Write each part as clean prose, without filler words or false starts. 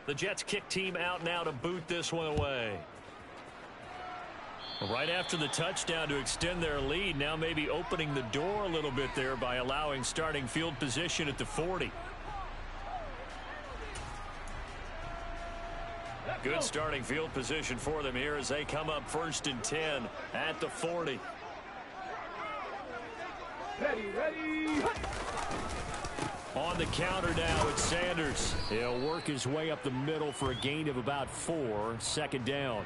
The Jets kick team out now to boot this one away. Right after the touchdown to extend their lead, now maybe opening the door a little bit there by allowing starting field position at the 40. Good starting field position for them here as they come up 1st and 10 at the 40. Ready. On the counter now, it's Sanders. He'll work his way up the middle for a gain of about 4, 2nd down.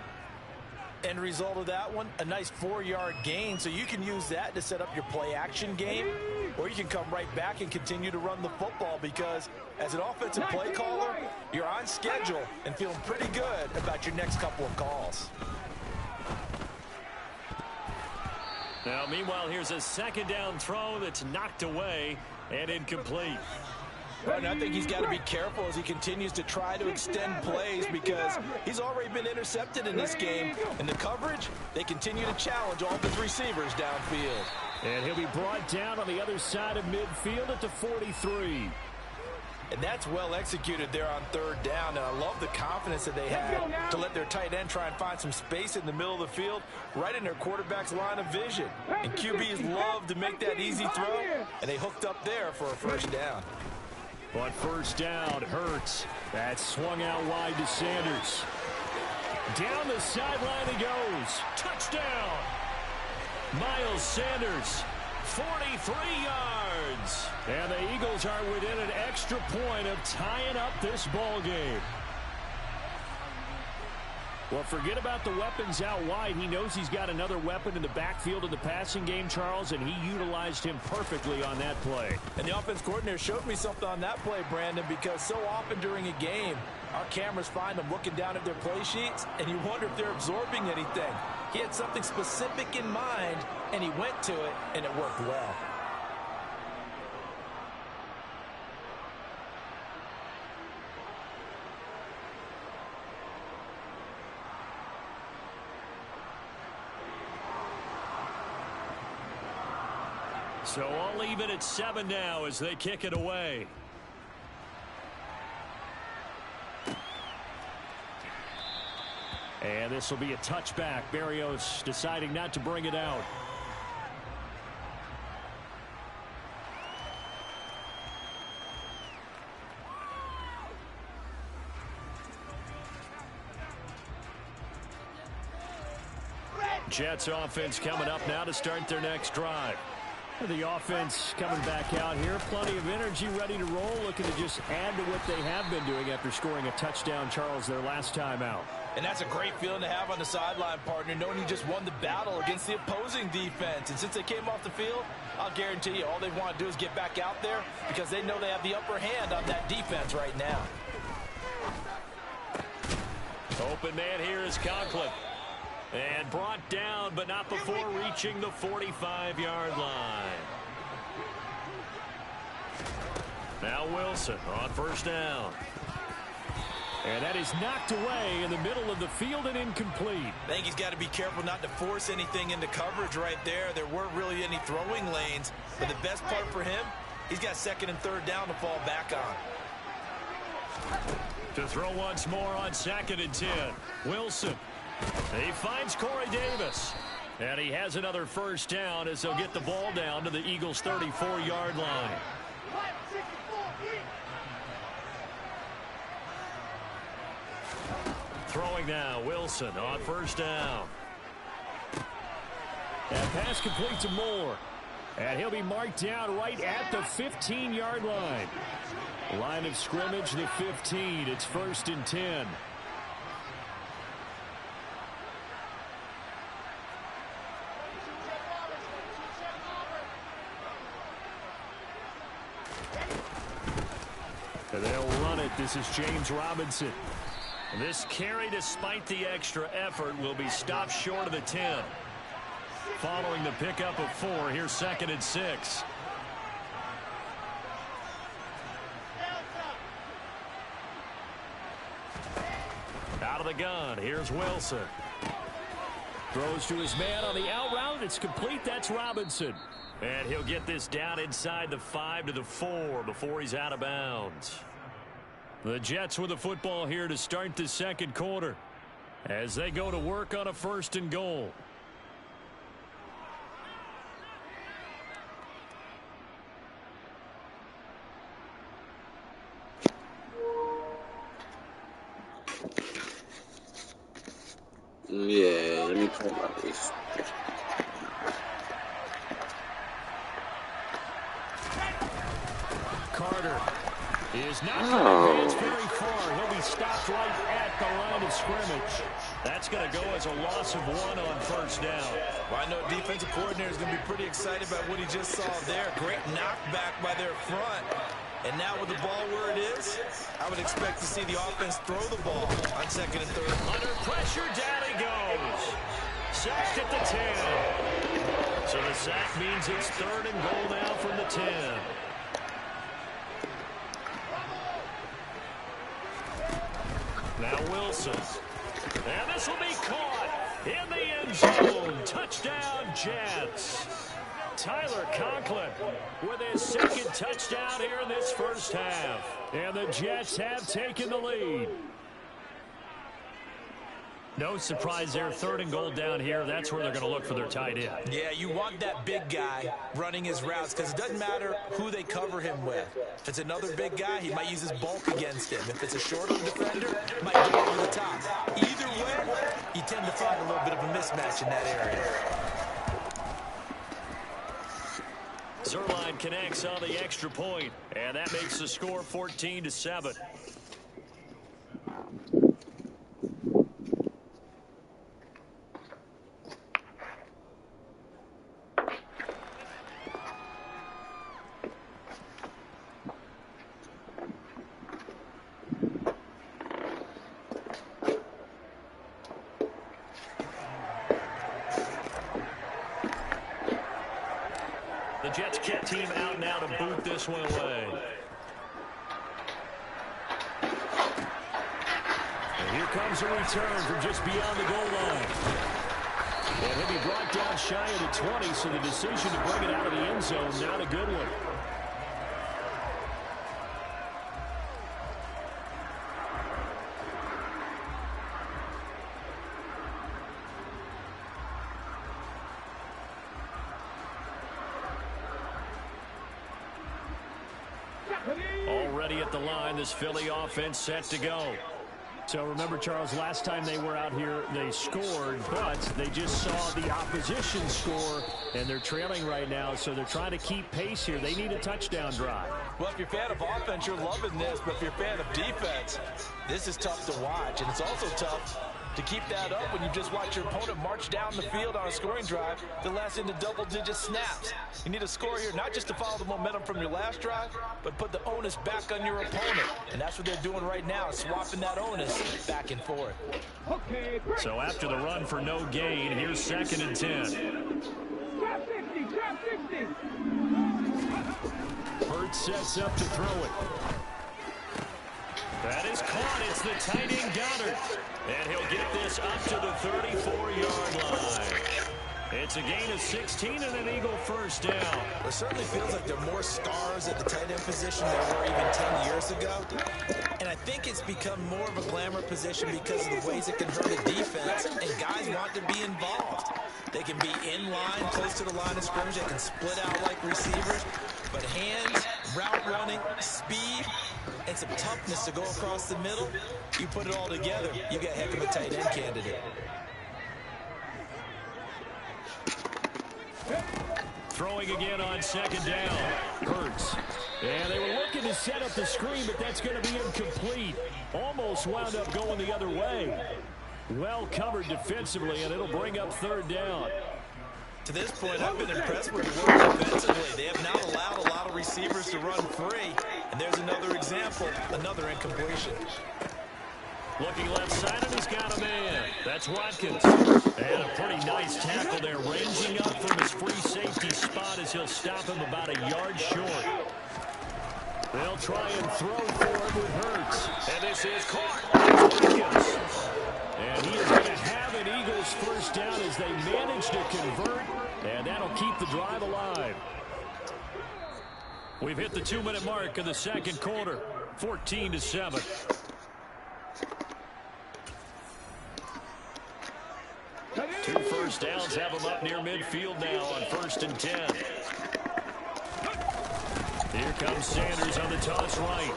End result of that one, a nice 4-yard gain, so you can use that to set up your play-action game, or you can come right back and continue to run the football because as an offensive play caller, you're on schedule and feeling pretty good about your next couple of calls. Now, meanwhile, here's a 2nd down throw that's knocked away and incomplete. And I think he's got to be careful as he continues to try to extend plays because he's already been intercepted in this game. In the coverage, they continue to challenge all of his receivers downfield. And he'll be brought down on the other side of midfield at the 43. And that's well executed there on 3rd down. And I love the confidence that they had to let their tight end try and find some space in the middle of the field, right in their quarterback's line of vision. And QBs love to make that easy throw, and they hooked up there for a 1st down. On 1st down, Hurts. That swung out wide to Sanders. Down the sideline he goes. Touchdown! Miles Sanders, 43 yards. And the Eagles are within an extra point of tying up this ball game. Well, forget about the weapons out wide. He knows he's got another weapon in the backfield of the passing game, Charles, and he utilized him perfectly on that play. And the offense coordinator showed me something on that play, Brandon, because so often during a game, our cameras find them looking down at their play sheets, and you wonder if they're absorbing anything. He had something specific in mind, and he went to it, and it worked well. So all even at 7 now as they kick it away. And this will be a touchback. Berrios deciding not to bring it out. Jets offense coming up now to start their next drive. The offense coming back out here. Plenty of energy, ready to roll, looking to just add to what they have been doing after scoring a touchdown, Charles, their last time out. And that's a great feeling to have on the sideline, partner, knowing you just won the battle against the opposing defense. And since they came off the field, I'll guarantee you all they want to do is get back out there because they know they have the upper hand on that defense right now. Open man here is Conklin. And brought down, but not before reaching the 45-yard line. Now Wilson on 1st down. And that is knocked away in the middle of the field and incomplete. I think he's got to be careful not to force anything into coverage right there. There weren't really any throwing lanes. But the best part for him, he's got 2nd and 3rd down to fall back on. To throw once more on 2nd and 10. Wilson. He finds Corey Davis. And he has another 1st down as they'll get the ball down to the Eagles' 34-yard line. Throwing now, Wilson on 1st down. That pass complete to Moore. And he'll be marked down right at the 15-yard line. Line of scrimmage, the 15. It's 1st and 10. And they'll run it. This is James Robinson. This carry, despite the extra effort, will be stopped short of the 10. Following the pickup of 4, here's 2nd and 6. Out of the gun, here's Wilson. Throws to his man on the out route. It's complete. That's Robinson. And he'll get this down inside the 5 to the 4 before he's out of bounds. The Jets with the football here to start the second quarter as they go to work on a 1st and goal. Yeah, let me play my race. Carter is not going to advance very far. He'll be stopped right at the line of scrimmage. That's going to go as a loss of 1 on 1st down. Well, I know defensive coordinator is going to be pretty excited about what he just saw there. Great knockback by their front. And now with the ball where it is, I would expect to see the offense throw the ball on 2nd and 3rd. Under pressure, down he goes. Sacked at the 10. So the sack means it's 3rd and goal now from the 10. Now Wilson. And this will be caught in the end zone. Touchdown, Jets. Tyler Conklin with his 2nd touchdown here in this 1st half. And the Jets have taken the lead. No surprise there, 3rd and goal down here. That's where they're going to look for their tight end. Yeah, you want that big guy running his routes because it doesn't matter who they cover him with. If it's another big guy, he might use his bulk against him. If it's a shorter defender, he might go over the top. Either way, you tend to find a little bit of a mismatch in that area. Zerline connects on the extra point, and that makes the score 14-7. The Jets kit team out now to boot this one away. And here comes a return from just beyond the goal line. And he'll be brought down shy of the 20, so the decision to bring it out of the end zone, not a good one. Already at the line, this Philly offense set to go. So remember, Charles, last time they were out here, they scored, but they just saw the opposition score, and they're trailing right now, so they're trying to keep pace here. They need a touchdown drive. Well, if you're a fan of offense, you're loving this, but if you're a fan of defense, this is tough to watch, and it's also tough to keep that up when you just watch your opponent march down the field on a scoring drive that lasts into double-digit snaps. You need a score here, not just to follow the momentum from your last drive, but put the onus back on your opponent. And that's what they're doing right now, swapping that onus back and forth. So after the run for no gain, here's 2nd and 10. Hurts sets up to throw it. That is caught. It's the tight end Goddard. And he'll get this up to the 34-yard line. It's a gain of 16 and an Eagle 1st down. It certainly feels like there are more stars at the tight end position than there were even 10 years ago. And I think it's become more of a glamour position because of the ways it can hurt a defense. And guys want to be involved. They can be in line, close to the line of scrimmage. They can split out like receivers. But hands, route running, speed, and some toughness to go across the middle, you put it all together, you got a heck of a tight end candidate. Throwing again on 2nd down. Hurts. And they were looking to set up the screen, but that's going to be incomplete. Almost wound up going the other way. Well covered defensively, and it'll bring up 3rd down. To this point, I've been impressed with the work defensively. They have now allowed a lot of receivers to run free. And there's another example, another incompletion. Looking left side, and he's got a man. That's Watkins. And a pretty nice tackle there, ranging up from his free safety spot as he'll stop him about a yard short. They'll try and throw for him with Hurts. And this is caught. Watkins. And he is going to have an Eagles 1st down as they manage to convert, and that'll keep the drive alive. We've hit the 2-minute mark of the second quarter. 14-7. Two first downs have them up near midfield now on 1st and 10. Here comes Sanders on the toss right.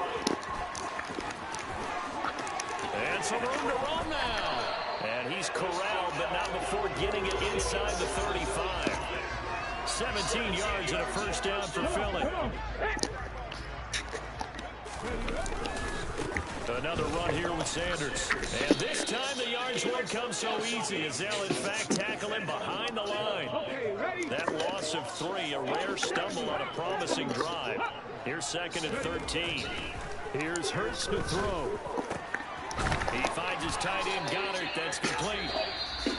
And some room to run now. And he's corralled, but not before getting it inside the 35. 17 yards and a first down for Philly. Another run here with Sanders. And this time the yards won't come so easy as they'll in fact tackle him behind the line. That loss of 3, a rare stumble on a promising drive. Here's 2nd and 13. Here's Hurts to throw. He finds his tight end Goddard. That's complete.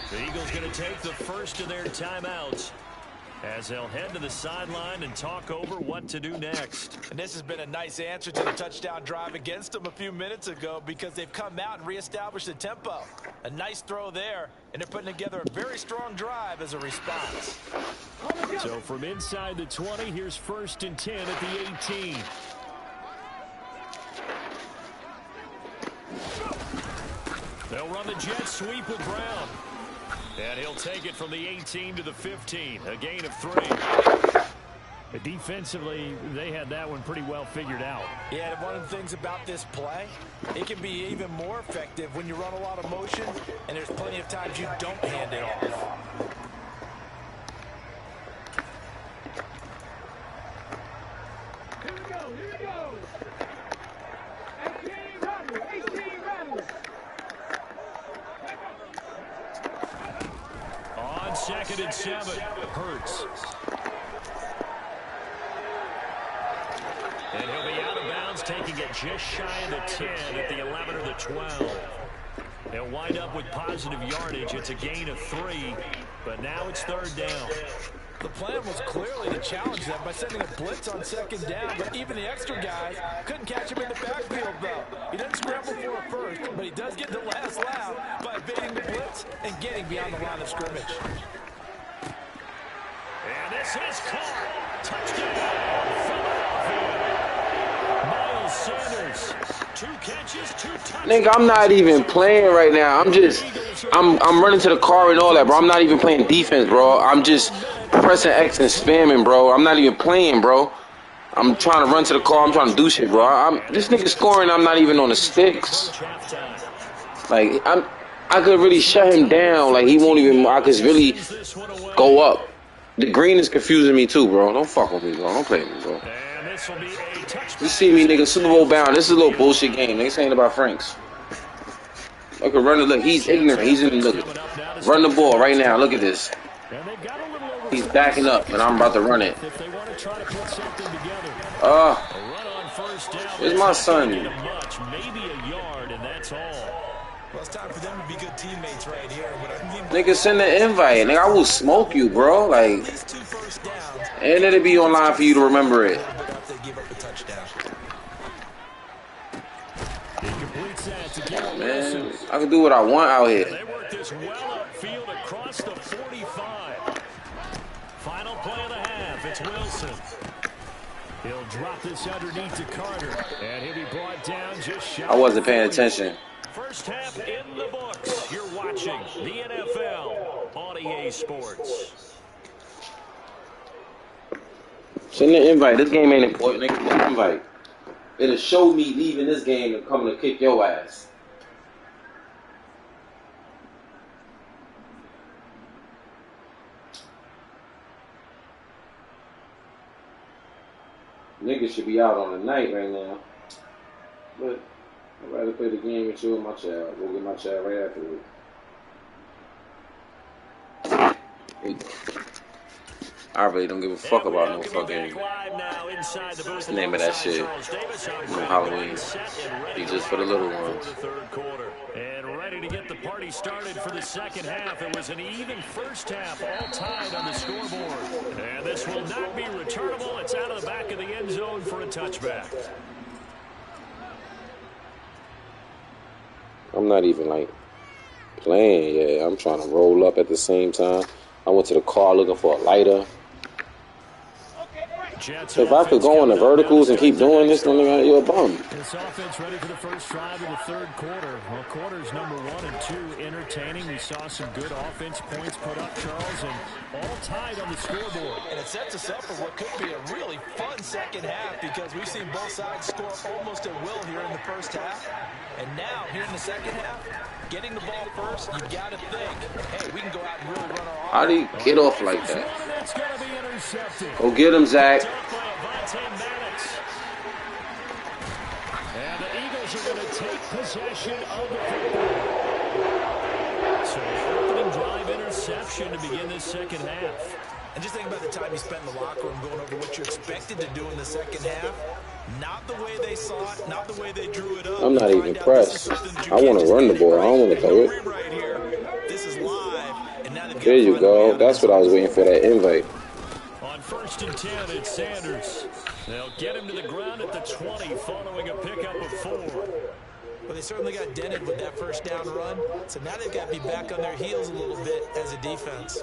The Eagles going to take the first of their timeouts as they'll head to the sideline and talk over what to do next. And this has been a nice answer to the touchdown drive against them a few minutes ago because they've come out and reestablished the tempo. A nice throw there, and they're putting together a very strong drive as a response. So from inside the 20, here's 1st and 10 at the 18. They'll run the jet sweep with Brown. And he'll take it from the 18 to the 15, a gain of 3. But defensively, they had that one pretty well figured out. Yeah, and one of the things about this play, it can be even more effective when you run a lot of motion, and there's plenty of times you don't hand it off. Here we go, here we go. 18 runners, 18 runners. On 2nd and 7, Hurts. And he'll be out of bounds, taking it just shy of the 10 at the 11 or the 12. They'll wind up with positive yardage. It's a gain of 3, but now it's 3rd down. The plan was clearly to challenge them by sending a blitz on 2nd down, but even the extra guys couldn't catch him in the backfield, though. He doesn't scramble for a first, but he does get the last laugh by evading the blitz and getting beyond the line of scrimmage. And this is caught. Touchdown, Philadelphia. Miles Sanders, 2 catches, 2 touchdowns. Nigga, I'm not even playing right now. I'm running to the car and all that, bro. I'm not even playing defense, bro. I'm just pressing X and spamming, bro. I'm not even playing, bro. I'm trying to run to the car. I'm trying to do shit, bro. This nigga scoring. I'm not even on the sticks. Like I could really shut him down. Like he won't even. I could really go up. The green is confusing me too, bro. Don't fuck with me, bro. Don't play with me, bro. You see me, nigga, Super Bowl bound. This is a little bullshit game. Niggas ain't about Franks. Look at run the look. He's ignorant. He's in look. Run the ball right now. Look at this. He's backing up, and I'm about to run it. Where's my son? Maybe a yard, and that's all. Well, it's time for them to be good teammates right here. Nigga, send the invite. Nigga, I will smoke you, bro. Like, and it'll be online for you to remember it. Man, I can do what I want out here. They work this well upfield across the 45. Final play of the half. It's Wilson. He'll drop this underneath to Carter, and he'll be brought down just shy. I wasn't paying attention. First half in the books. You're watching the NFL on EA Sports. Send the invite. This game ain't important. Nigga, send the invite. It'll show me leaving this game and coming to kick your ass. Niggas should be out on the night right now. But I'd rather play the game and chill with my child. Go get my child right afterwards. I really don't give a fuck about no fucking. What's the name of that shit? Halloween. It's just for the little ones. And ready to get the party started for the second half. It was an even first half, all tied on the scoreboard. And this will not be returnable. It's out of the back of the end zone for a touchback. I'm not even like playing yet. I'm trying to roll up at the same time. I went to the car looking for a lighter. Jets If I could go on the verticals and keep doing this, then you're a bum. This offense ready for the first drive of the third quarter. Well, quarters number 1 and 2 entertaining. We saw some good offense points put up, Charles, and all tied on the scoreboard. And it sets us up for what could be a really fun second half because we've seen both sides score almost at will here in the first half. And now, here in the second half, getting the ball first, you got to think, hey, we can go out and really run our offense. How do you get off like that? That's going to be intercepted. Go get him, Zach. And the Eagles are going to take possession of the football. So opening drive interception to begin this second half. And just think about the time you spent in the locker room going over what you expected to do in the second half. Not the way they saw it, not the way they drew it up. I'm not even pressed. I want to run the ball. I don't want to throw it. Right here. This is live. And now there you go. That's what I was waiting for, that invite. On 1st and 10, it's Sanders. They'll get him to the ground at the 20 following a pickup of 4. Well, they certainly got dented with that first down run. So now they've got to be back on their heels a little bit as a defense.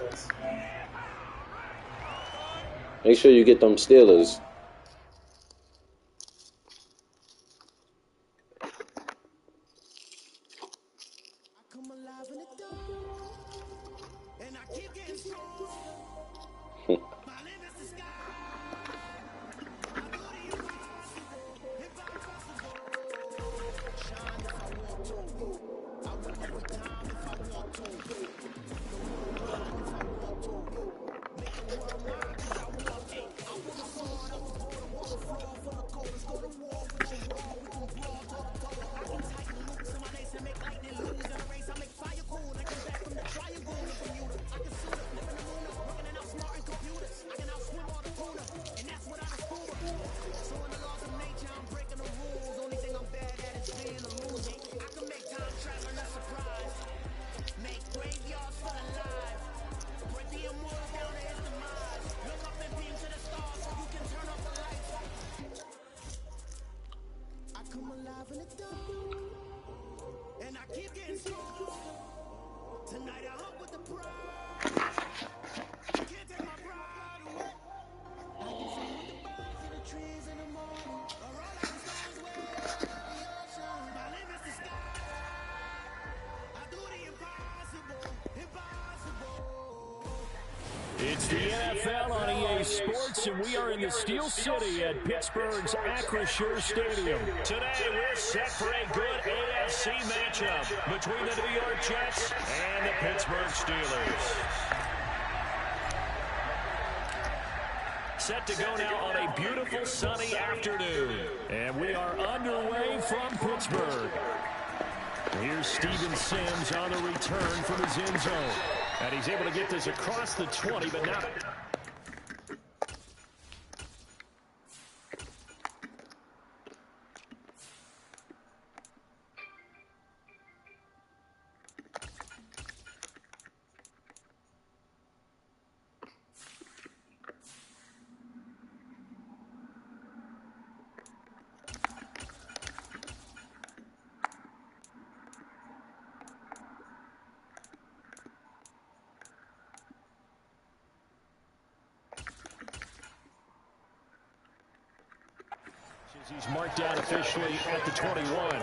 Make sure you get them Steelers. It's the NFL on EA Sports, and we are in the Steel City at Pittsburgh's Acrisure Stadium. Today, we're set for a good AFC matchup between the New York Jets and the Pittsburgh Steelers. Set to go now on a beautiful sunny afternoon. And we are underway from Pittsburgh. Here's Steven Sims on the return from his end zone. And he's able to get this across the 20, but not. He's marked down officially at the 21.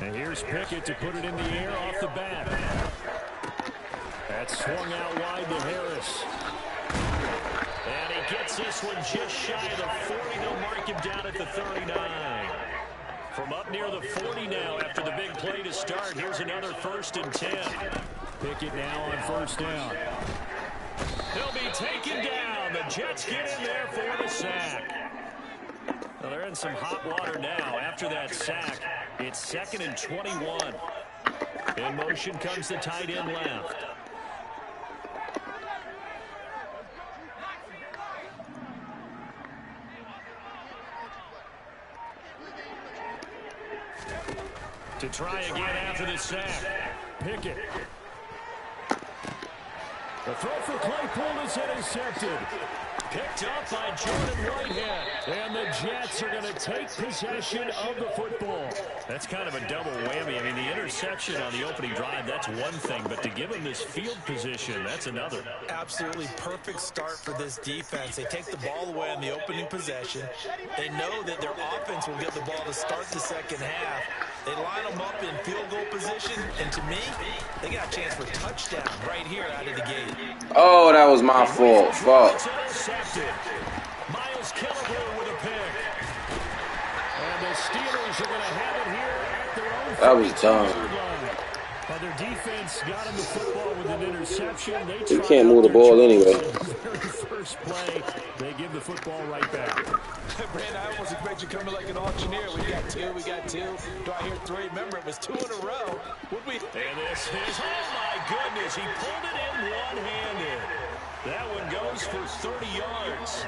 And here's Pickett to put it in the air off the bat. That swung out wide to Harris. And he gets this one just shy of the 40. They'll mark him down at the 39. From up near the 40 now after the big play to start. Here's another 1st and 10. Pickett now on 1st down. He'll be taken down. The Jets get in there for the sack. Well, they're in some hot water now after that sack. It's 2nd and 21. In motion comes the tight end left. To try again after the sack. Pickett. The throw for Claypool is intercepted. Picked up by Jordan Whitehead. And the Jets are going to take possession of the football. That's kind of a double whammy. I mean, the interception on the opening drive, that's one thing. But to give him this field position, that's another. Absolutely perfect start for this defense. They take the ball away on the opening possession. They know that their offense will get the ball to start the second half. They line them up in field goal position. And to me, they got a chance for a touchdown right here out of the gate. Oh, that was my fault. Fuck. Miles Killebrew with a pick. And the Steelers are going to have it here at their own. That was dumb. But their defense got him the football with an interception. They can't move the ball anyway. Very first play, they give the football right back. Brandon, I almost expect you coming like an auctioneer. We got two. Do I hear three? Remember, it was 2 in a row. Would we? And this is, oh my goodness, he pulled it in one-handed. That one goes for 30 yards.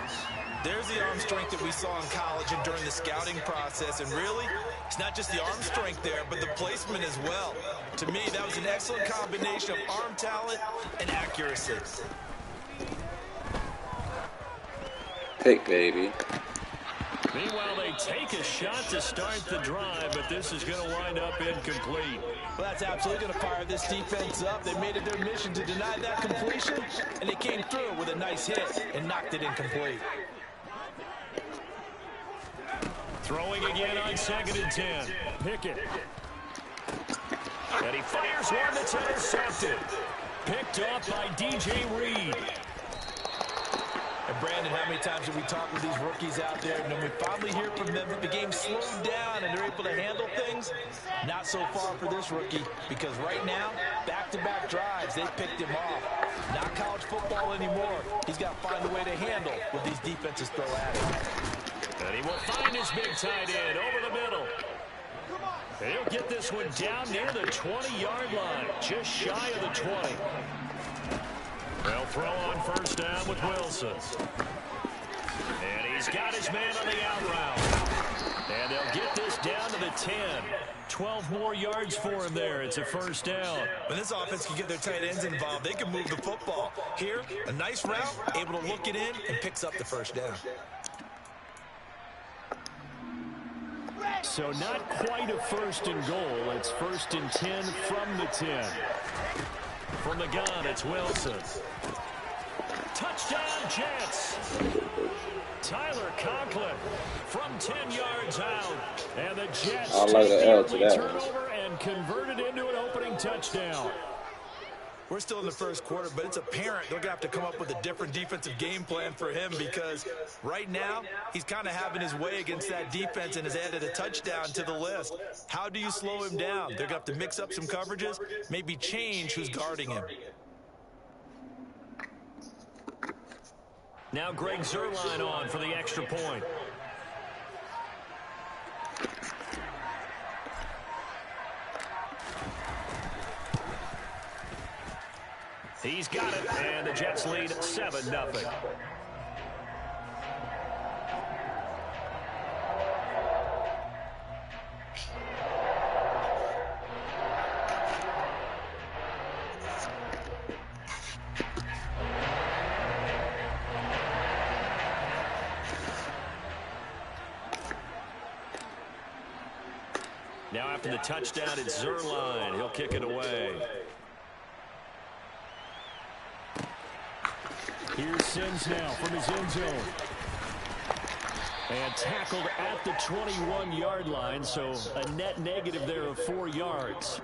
There's the arm strength that we saw in college and during the scouting process. And really, it's not just the arm strength there, but the placement as well. To me, that was an excellent combination of arm talent and accuracy. Pick, baby. Meanwhile, they take a shot to start the drive, but this is going to wind up incomplete. Well, that's absolutely going to fire this defense up. They made it their mission to deny that completion, and they came through with a nice hit and knocked it incomplete. Throwing again on 2nd and 10. Pickett. And he fires one that's intercepted. Picked up by DJ Reed. And Brandon, how many times have we talked with these rookies out there, and then we finally hear from them that the game slowed down and they're able to handle things? Not so far for this rookie, because right now, back-to-back drives, they picked him off. Not college football anymore. He's got to find a way to handle what these defenses throw at him. And he will find his big tight end over the middle. And he'll get this one down near the 20-yard line, just shy of the 20. They'll throw on 1st down with Wilson. And he's got his man on the out route. And they'll get this down to the 10. 12 more yards for him there. It's a 1st down. When this offense can get their tight ends involved, they can move the football. Here, a nice route, able to look it in, and picks up the 1st down. So not quite a 1st and goal. It's 1st and 10 from the 10. From the gun, it's Wilson. Touchdown, Jets. Tyler Conklin from 10 yards out. And the Jets take the early turnover and convert it into an opening touchdown. We're still in the 1st quarter, but it's apparent they're going to have to come up with a different defensive game plan for him, because right now he's kind of having his way against that defense and has added a touchdown to the list. How do you slow him down? They're going to have to mix up some coverages, maybe change who's guarding him. Now Greg Zuerlein on for the extra point. He's got it, and the Jets lead 7-0. Now after the touchdown, it's Zuerlein. He'll kick it away. Here's Sims now from his end zone. And tackled at the 21-yard line, so a net negative there of 4 yards.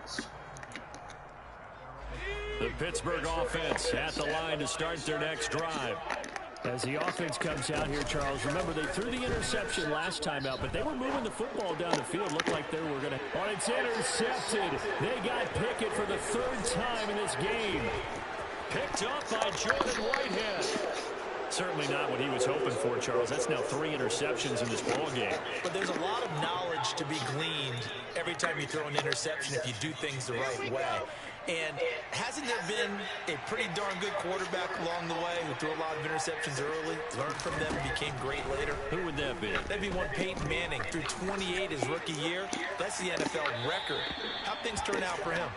The Pittsburgh offense at the line to start their next drive. As the offense comes out here, Charles, remember they threw the interception last time out, but they were moving the football down the field. Looked like they were going to. Oh, it's intercepted. They got Pickett for the 3rd time in this game. Picked up by Jordan Whitehead. Certainly not what he was hoping for, Charles. That's now 3 interceptions in this ball game. But there's a lot of knowledge to be gleaned every time you throw an interception if you do things the right way. And hasn't there been a pretty darn good quarterback along the way who threw a lot of interceptions early, learned from them, and became great later? Who would that be? That'd be one Peyton Manning. Threw 28 his rookie year. That's the NFL record. How'd things turn out for him?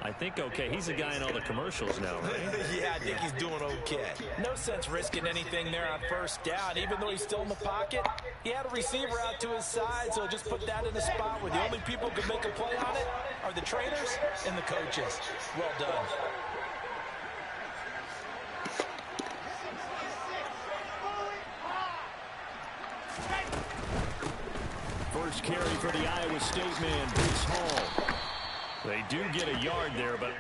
I think okay. He's a guy in all the commercials now, right? Yeah, I think he's doing okay. No sense risking anything there on first down. Even though he's still in the pocket, he had a receiver out to his side, so just put that in a spot where the only people who can make a play on it are the trainers and the coaches. Well done. First carry for the Iowa State man, Brees Hall. They do get a yard there, but...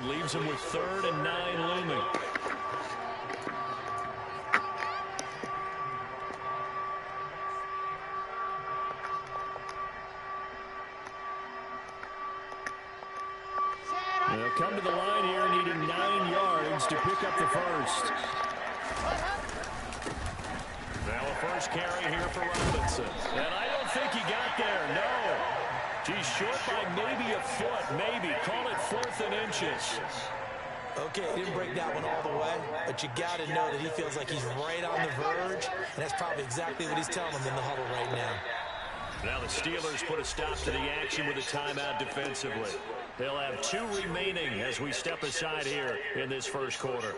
leaves him with 3rd and 9 looming. They'll come to the line here needing 9 yards to pick up the first. Now a first carry here for Robinson. And I don't think he got there, no. He's short by maybe a foot, maybe. Call it 4th and inches. Okay, he didn't break that one all the way, but you got to know that he feels like he's right on the verge, and that's probably exactly what he's telling them in the huddle right now. Now the Steelers put a stop to the action with a timeout defensively. They'll have 2 remaining as we step aside here in this first quarter.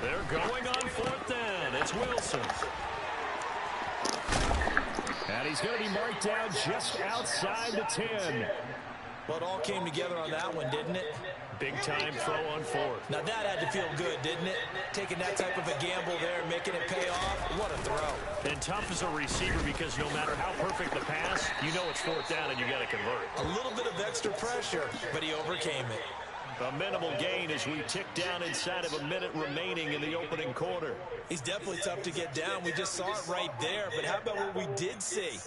They're going on 4th down. It's Wilson. And he's going to be marked down just outside the 10. Well, it all came together on that one, didn't it? Big-time throw on 4th. Now, that had to feel good, didn't it? Taking that type of a gamble there, making it pay off. What a throw. And tough as a receiver because no matter how perfect the pass, you know it's 4th down and you got to convert. A little bit of extra pressure, but he overcame it. A minimal gain as we tick down inside of a minute remaining in the opening quarter. He's definitely tough to get down. We just saw it right there. But how about what we did see?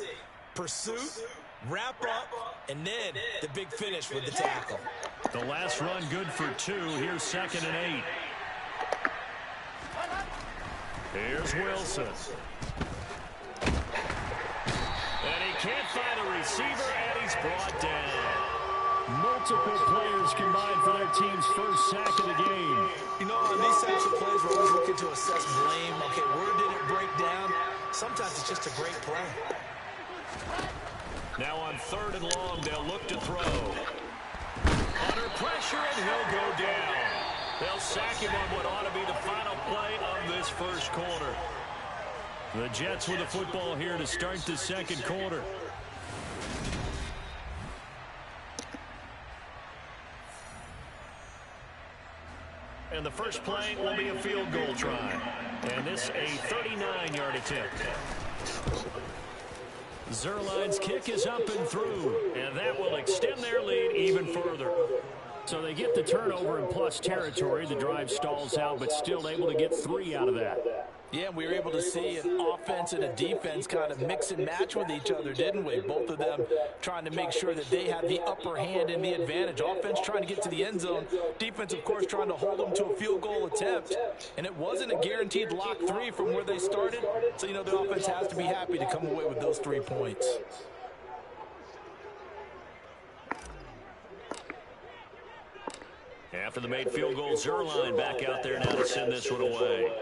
Pursuit, wrap up, and then the big finish with the tackle. The last run good for 2. Here's 2nd and 8. Here's Wilson. And he can't find a receiver, and he's brought down. Multiple players combined for their team's first sack of the game. You know, on these types of plays, we're always looking to assess blame. Okay, where did it break down? Sometimes it's just a great play. Now on 3rd and long, they'll look to throw. Under pressure, and he'll go down. They'll sack him on what ought to be the final play of this first quarter. The Jets with the football here to start the second quarter. And the first play will be a field goal try. And this a 39-yard attempt. Zerline's kick is up and through. And that will extend their lead even further. So they get the turnover in plus territory. The drive stalls out, but still able to get 3 out of that. Yeah, we were able to see an offense and a defense kind of mix and match with each other, didn't we? Both of them trying to make sure that they have the upper hand and the advantage. Offense trying to get to the end zone. Defense, of course, trying to hold them to a field goal attempt. And it wasn't a guaranteed lock 3 from where they started. So, you know, the offense has to be happy to come away with those 3 points. After the made field goal, Zerline back out there now to send this one away.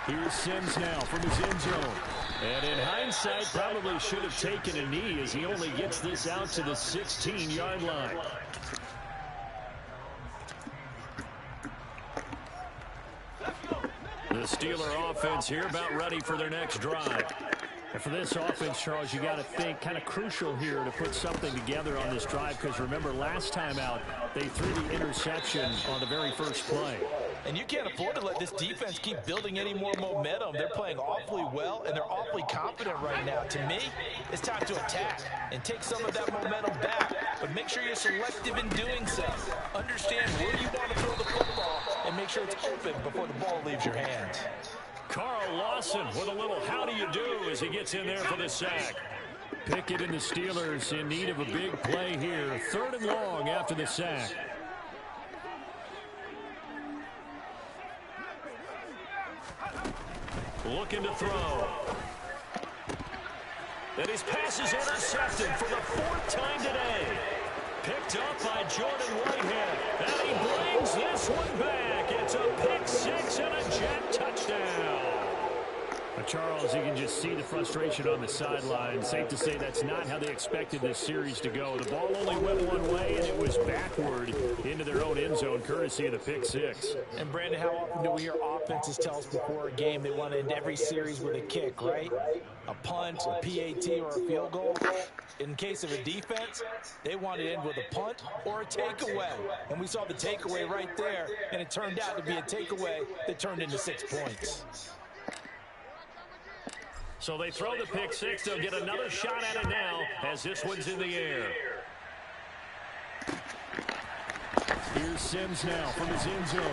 Here's Sims now from his end zone. And in hindsight, probably should have taken a knee as he only gets this out to the 16-yard line. Steeler offense here about ready for their next drive. And for this offense, Charles, you got to think kind of crucial here to put something together on this drive because remember last time out they threw the interception on the very first play. And you can't afford to let this defense keep building any more momentum. They're playing awfully well, and they're awfully confident right now. To me, it's time to attack and take some of that momentum back, but make sure you're selective in doing so. Understand where you want to throw the football and make sure it's open before the ball leaves your hands. Carl Lawson with a little how do you do as he gets in there for the sack. Pickett and the Steelers in need of a big play here. 3rd and long after the sack. Looking to throw. And his pass is intercepted for the 4th time today. Picked up by Jordan Whitehead. And he brings this one back. It's a pick 6 and a Jet touchdown. Charles, you can just see the frustration on the sideline. Safe to say that's not how they expected this series to go. The ball only went one way, and it was backward into their own end zone, courtesy of the pick 6. And, Brandon, how often do we hear offenses tell us before a game they want to end every series with a kick, right? A punt, a PAT, or a field goal. In case of a defense, they want to end with a punt or a takeaway. And we saw the takeaway right there, and it turned out to be a takeaway that turned into 6 points. So they throw the pick 6. They'll get another shot at it now as this one's in the air. Here's Sims now from his end zone.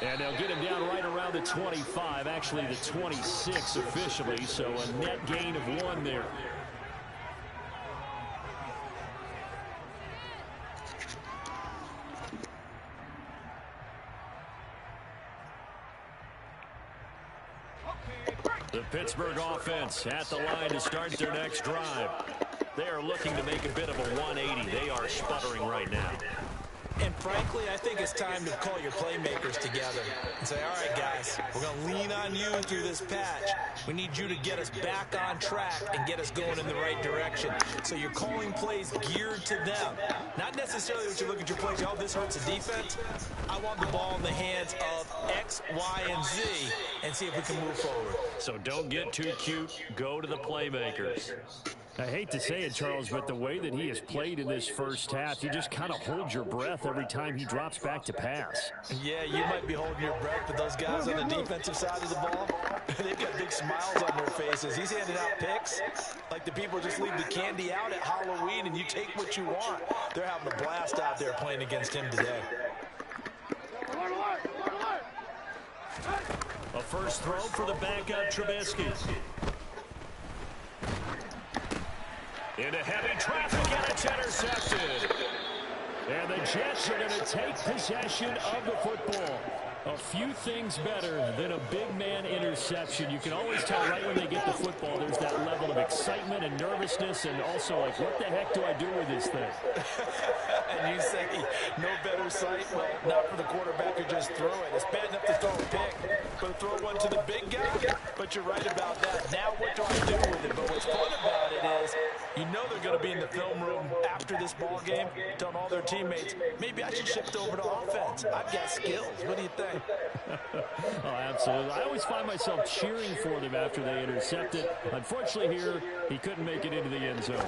And they'll get him down right around the 25, actually the 26 officially, so a net gain of 1 there. The Pittsburgh offense at the line to start their next drive. They are looking to make a bit of a 180. They are sputtering right now. And frankly, I think it's time to call your playmakers together and say, all right, guys, we're going to lean on you through this patch. We need you to get us back on track and get us going in the right direction. So you're calling plays geared to them. Not necessarily that you look at your plays, oh, this hurts the defense. I want the ball in the hands of X, Y, and Z and see if we can move forward. So don't get too cute. Go to the playmakers. I hate to say it, Charles, but the way that he has played in this first half, you just kind of hold your breath every time he drops back to pass. Yeah, you might be holding your breath, but those guys on the defensive side of the ball, they've got big smiles on their faces. He's handing out picks like the people just leave the candy out at Halloween and you take what you want. They're having a blast out there playing against him today. A first throw for the backup Trubisky. Into heavy traffic, and it's intercepted. And the Jets are going to take possession of the football. A few things better than a big man interception. You can always tell right when they get the football, there's that level of excitement and nervousness, and also like, what the heck do I do with this thing? And you say, no better sight? Well, not for the quarterback who just threw it. It's bad enough to throw a pick, but throw one to the big guy? But you're right about that. Now what do I do with it? But what's fun about it is, you know they're going to be in the film room after this ball game, telling all their teammates, maybe I should shift over to offense. I've got skills. What do you think? Oh, absolutely. I always find myself cheering for them after they intercept it. Unfortunately here, he couldn't make it into the end zone.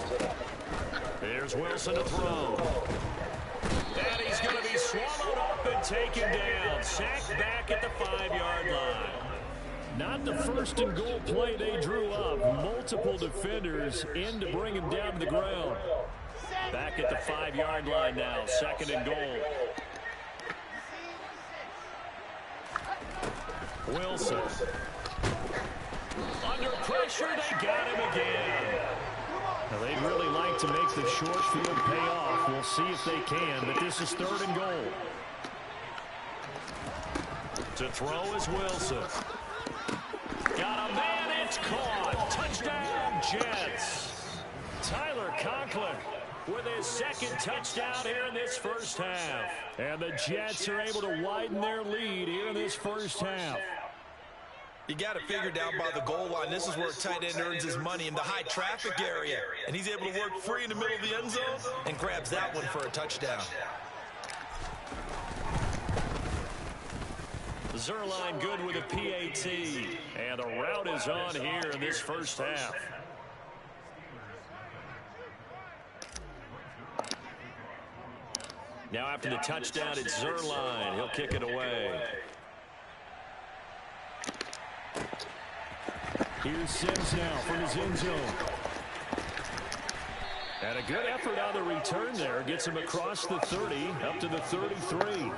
There's Wilson to throw. And he's going to be swallowed up and taken down. Sacked back at the 5-yard line. Not the first and goal play they drew up. Multiple defenders in to bring him down to the ground. Back at the 5-yard line now. 2nd and goal. Wilson. Under pressure, they got him again. Now, they'd really like to make the short field pay off. We'll see if they can, but this is 3rd and goal. To throw is Wilson. Got a man, it's caught. Touchdown, Jets. Tyler Conklin with his 2nd touchdown here in this first half. And the Jets are able to widen their lead here in this first half. You got to figure down by the goal line. This is where a tight end earns his money in the high traffic area. And he's able to work free in the middle of the end zone and grabs that one for a touchdown. Zerline good with a PAT. And the route is on here in this first half. Now after the touchdown, it's Zerline. He'll kick it away. Here's Sims now from his end zone. And a good effort on the return there. Gets him across the 30, up to the 33.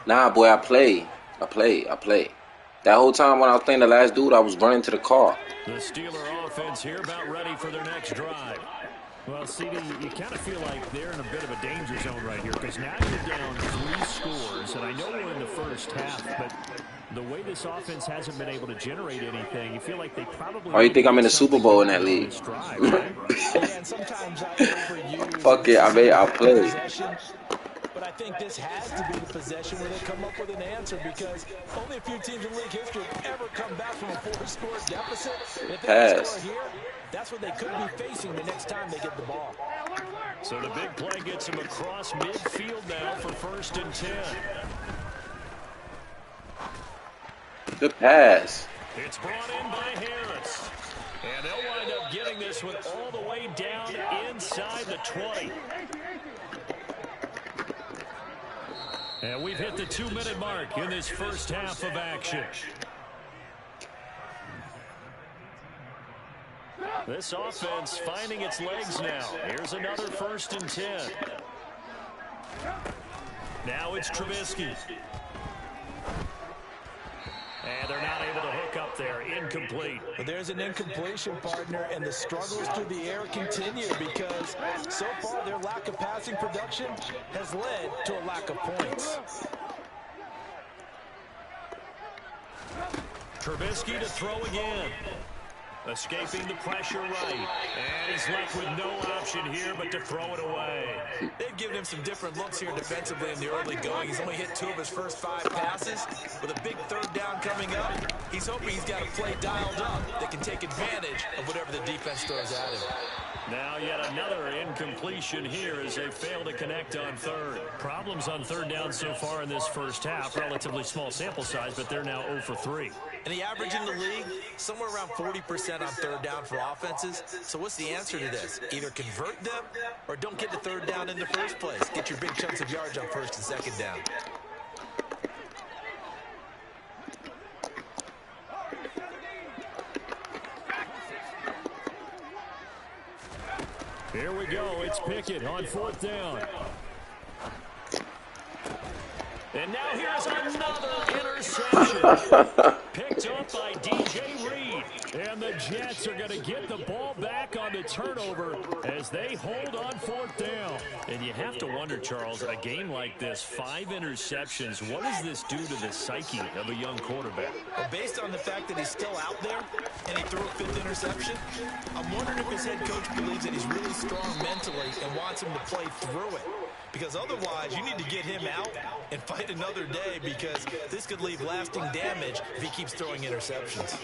Nah, boy, I play. That whole time when I was playing the last dude, I was running to the car. The Steeler offense here about ready for their next drive. Well, CD, you kind of feel like they're in a bit of a danger zone right here because now you're down 3 scores, and I know we're in the first half, but the way this offense hasn't been able to generate anything, you feel like they probably... Oh, you think I'm in the Super Bowl in that league? Fuck it, I'll play. But I think this has to be the possession where they come up with an answer because only a few teams in league history have ever come back from a 4-score deficit. If they score here, that's what they could be facing the next time they get the ball. So the big play gets him across midfield now for 1st and 10. Good pass. It's brought in by Harris. And they'll wind up getting this one all the way down inside the 20. And we've hit the 2-minute mark in this first half of action. This offense finding its legs now. Here's another 1st and 10. Now it's Trubisky. And they're not able to hook up there. Incomplete. But there's an incompletion, partner, and the struggles through the air continue because so far their lack of passing production has led to a lack of points. Trubisky to throw again. Escaping the pressure right. And he's left with no option here but to throw it away. They've given him some different looks here defensively in the early going. He's only hit 2 of his first 5 passes. With a big 3rd down coming up, he's hoping he's got a play dialed up that can take advantage of whatever the defense throws at him. Now yet another incompletion here as they fail to connect on 3rd. Problems on 3rd down so far in this first half. Relatively small sample size, but they're now 0 for 3. And the average in the league, somewhere around 40% on 3rd down for offenses. So what's the answer to this? Either convert them or don't get the 3rd down in the first place. Get your big chunks of yards on 1st and 2nd down. Here we go. It's Pickett on 4th down. And now here's another interception. Picked up by DJ Reed. And the Jets are going to get the ball back on the turnover as they hold on 4th down. And you have to wonder, Charles, in a game like this, 5 interceptions, what does this do to the psyche of a young quarterback? Well, based on the fact that he's still out there and he threw a 5th interception, I'm wondering if his head coach believes that he's really strong mentally and wants him to play through it. Because otherwise, you need to get him out and fight another day because this could leave lasting damage if he keeps throwing interceptions.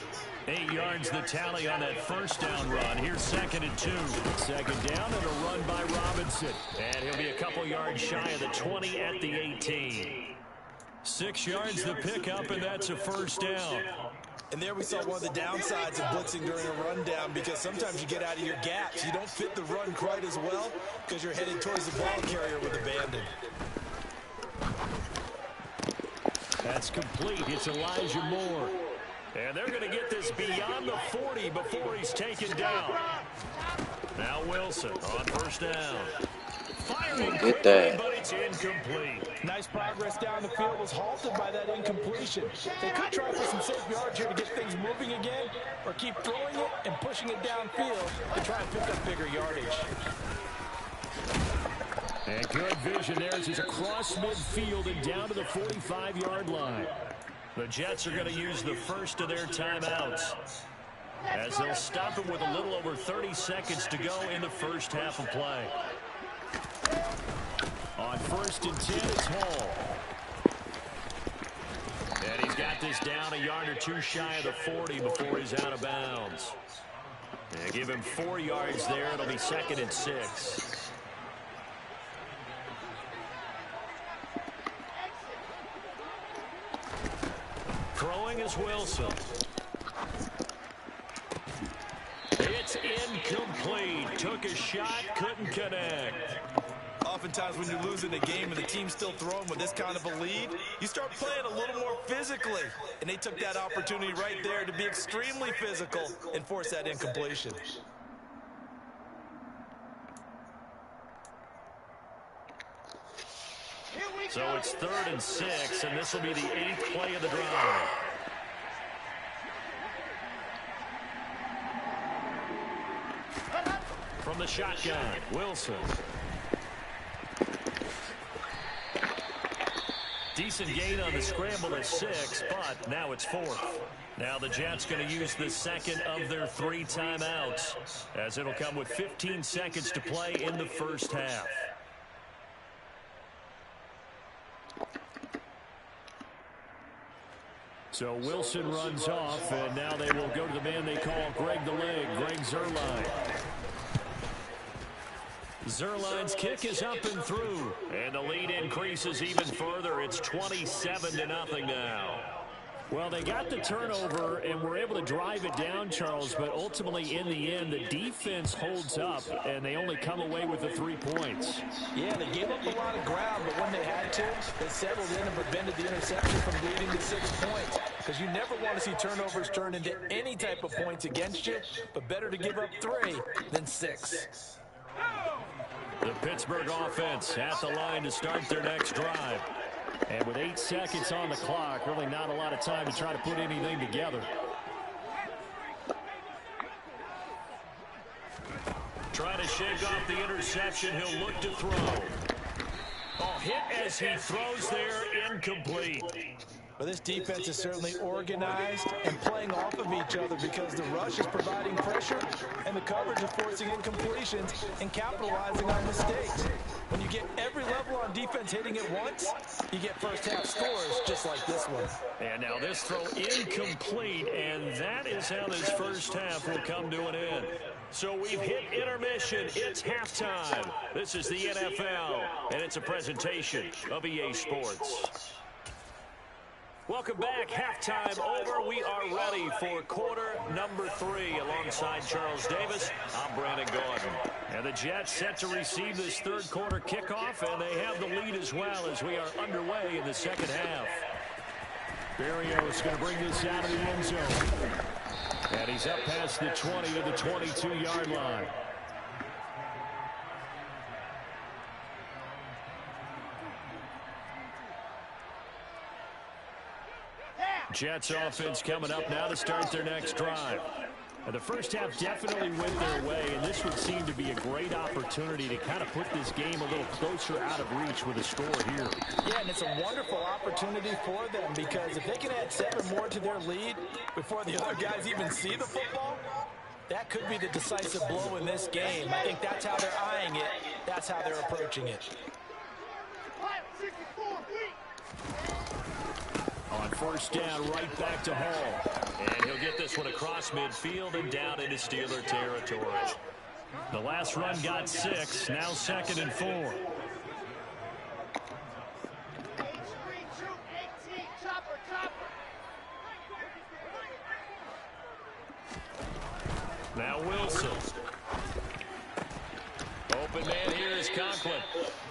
8 yards the tally on that 1st down run. Here's 2nd and 2. 2nd down and a run by Robinson. And he'll be a couple yards shy of the 20 at the 18. 6 yards the pickup, and that's a 1st down. And there we saw one of the downsides of blitzing during a rundown because sometimes you get out of your gaps. You don't fit the run quite as well because you're headed towards the ball carrier with abandon. That's complete. It's Elijah Moore. And they're going to get this beyond the 40 before he's taken down. Now Wilson on 1st down. Firing quickly, but it's incomplete. Nice progress down the field was halted by that incompletion. They could try for some safe yards here to get things moving again, or keep throwing it and pushing it downfield to try and pick up bigger yardage. And good vision there as he's across midfield and down to the 45-yard line. The Jets are going to use the first of their timeouts as they'll stop him with a little over 30 seconds to go in the first half of play. On 1st and 10, it's Hall. And he's got this down a yard or 2 shy of the 40 before he's out of bounds. And give him 4 yards there. It'll be 2nd and 6. is Wilson. It's incomplete. Took a shot, couldn't connect. Oftentimes when you're losing a game and the team's still throwing with this kind of a lead, you start playing a little more physically. And they took that opportunity right there to be extremely physical and force that incompletion. So it's 3rd and 6, and this will be the 8th play of the drive. From the shotgun, Wilson. Decent gain on the scramble at 6, but now it's 4th. Now the Jets going to use the second of their 3 timeouts, as it'll come with 15 seconds to play in the first half. So Wilson runs off, and now they will go to the man they call Greg the Leg, Greg Zuerlein. Zuerlein's kick is up and through, and the lead increases even further. It's 27-0 now. Well, they got the turnover and were able to drive it down, Charles, but ultimately in the end, the defense holds up, and they only come away with the 3 points. Yeah, they gave up a lot of ground, but when they had to, they settled in and prevented the interception from leading to 6 points. Because you never want to see turnovers turn into any type of points against you, but better to give up 3 than 6. The Pittsburgh offense at the line to start their next drive. And with 8 seconds on the clock, really not a lot of time to try to put anything together. Trying to shake off the interception. He'll look to throw. Oh, hit as he throws there, incomplete. But this defense is certainly organized and playing off of each other because the rush is providing pressure and the coverage is forcing incompletions and capitalizing on mistakes. When you get every level on defense hitting it once, you get first half scores just like this one. And now this throw incomplete, and that is how this first half will come to an end. So we've hit intermission. It's halftime. This is the NFL, and it's a presentation of EA Sports. Welcome back. Halftime over. We are ready for quarter number 3. Alongside Charles Davis, I'm Brandon Gordon. And the Jets set to receive this third quarter kickoff, and they have the lead as well as we are underway in the second half. Berrios going to bring this out of the end zone. And he's up past the 20 to the 22-yard line. Jets offense coming up now to start their next drive. And the first half definitely went their way, and this would seem to be a great opportunity to kind of put this game a little closer out of reach with a score here. Yeah, and it's a wonderful opportunity for them because if they can add 7 more to their lead before the other guys even see the football, that could be the decisive blow in this game. I think that's how they're eyeing it. That's how they're approaching it. On first down, right back to Hall. And he'll get this one across midfield and down into Steeler territory. The last run got 6, now 2nd and 4. Now Wilson. Open man here is Conklin.